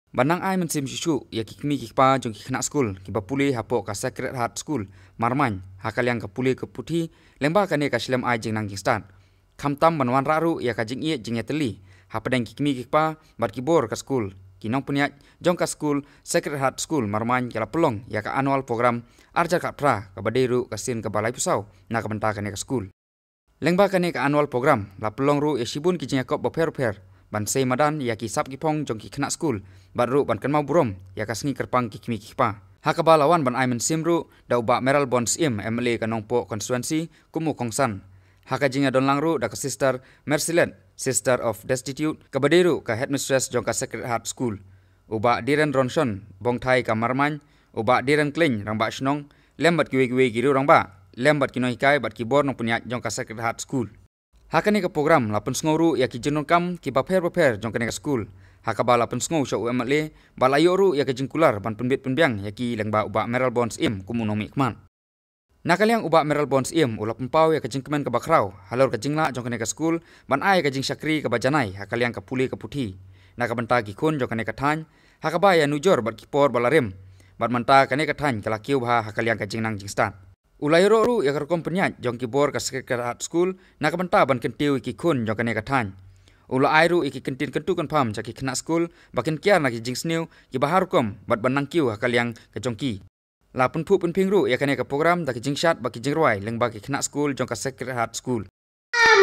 Banang ai mensim shushu ya kikmi kikpa jong kikna school kiba puli hapo ka Sacred Heart School marman hakaliang ka puli ke puthi lemba kane ka shlem ai jing nang stan khamtam banwan raru ya ka jing ie jing teli hapadang kikmi kikpa bar kibor ka school kinong punya jong ka school Sacred Heart School marman kala pelong ya ka annual program arja ka pra ka baderu ka sin ka balai pusau na ka benta kane ka school lengba kane ka annual program la pelong ru ya shibun ki jing kop boper ban sei madan ya ki sap ki pong jong ki khna school baru ban kan mau burom ya ka sngi kerpang ki kimi kikpa hakaba lawan ban aimen simru da uba meral bonds MLA ka nongpo constituency kumu kongsan haka jinga don langru da ka sister Mercilen sister of destitute ka baderu ka headmistress jong ka Sacred Heart School uba diren ronson bong thai ka marman uba diren kleng rangba snong lembat kiwe giru rangba lembat kinoi kai bat ki bor nong punya jong ka Sacred Heart School hakane ka program lapun sngoru ya ki jenon kam ki baper jong kane ka school hakaba lapun sngo sho MLA balayoru ya ka jingkular ban penbit penbiang ya ki lengba uba meral bonds kumunomi kman nakaliang uba meral bonds ulap pau ya ka jingkemen ka bakrau halor ka jingla jong kane ka school ban ai ka jing sakri ka bajanai hakaliang ka puli ka puthi naka banta ki khun jong kane ka than hakaba ya nujor bat ki por balarem bat manta kane ka than kala kiu ha hakaliang ka jingnang jingstan Ulayro ru ya kerkom penyat jong kibor ka Sacred Heart School nak benta ban kentiu iki kun jong kane kathan. Ula airu iki kentin kentu kan pam jaki kena school bakin kiar nak jing snew ki bahar kom bat banang kiu hakaliang ka jongki. La pun pu pun pingru ya kane ka program dak jing shat baki jing roi leng baki kena school jong ka Sacred Heart School.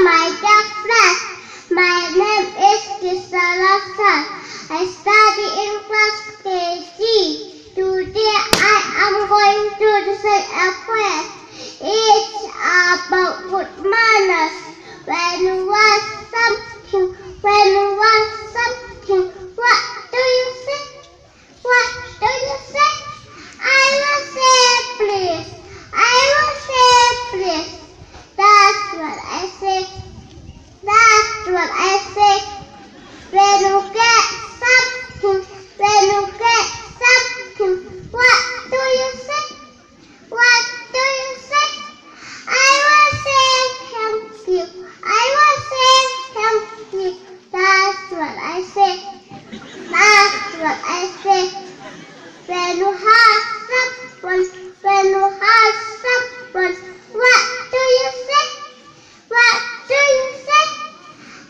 My dear friends, my name is Kisarasa. I study in class KG. Today I am going to say a prayer. It's about good manners. When you want something, what do you say? What do you say? I will say please. I will say please. That's what I say. That's what I say. When you get something, what do you say? What do you say? I will say thank you. I will say thank you. That's what I say. That's what I say. When you have someone, what do you say? What do you say?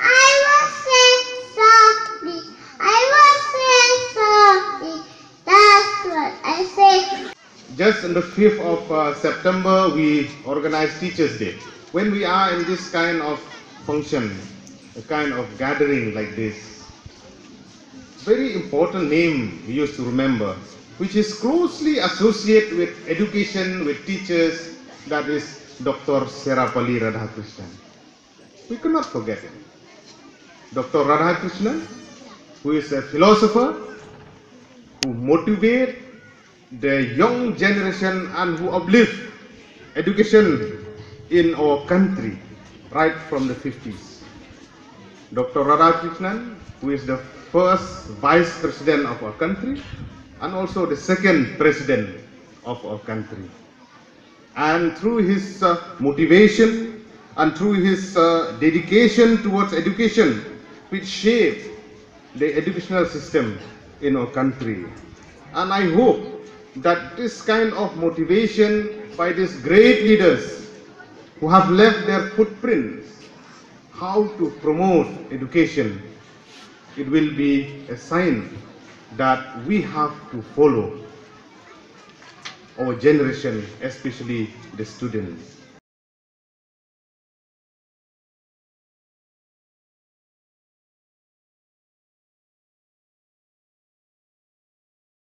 I will say sorry. I will say sorry. That's what I say. Just on the 5th of September, we organize Teachers' Day. When we are in this kind of function, a kind of gathering like this, very important name we used to remember, which is closely associated with education, with teachers, that is Dr. Serapalli Radhakrishnan. We cannot forget him. Dr. Radhakrishnan, who is a philosopher, who motivates the young generation and who uplift education in our country right from the 50s. Dr. Radhakrishnan, who is the first vice president of our country and also the second president of our country. And through his motivation and through his dedication towards education, which shaped the educational system in our country. And I hope that this kind of motivation by these great leaders who have left their footprints, how to promote education, it will be a sign that we have to follow our generation, especially the students.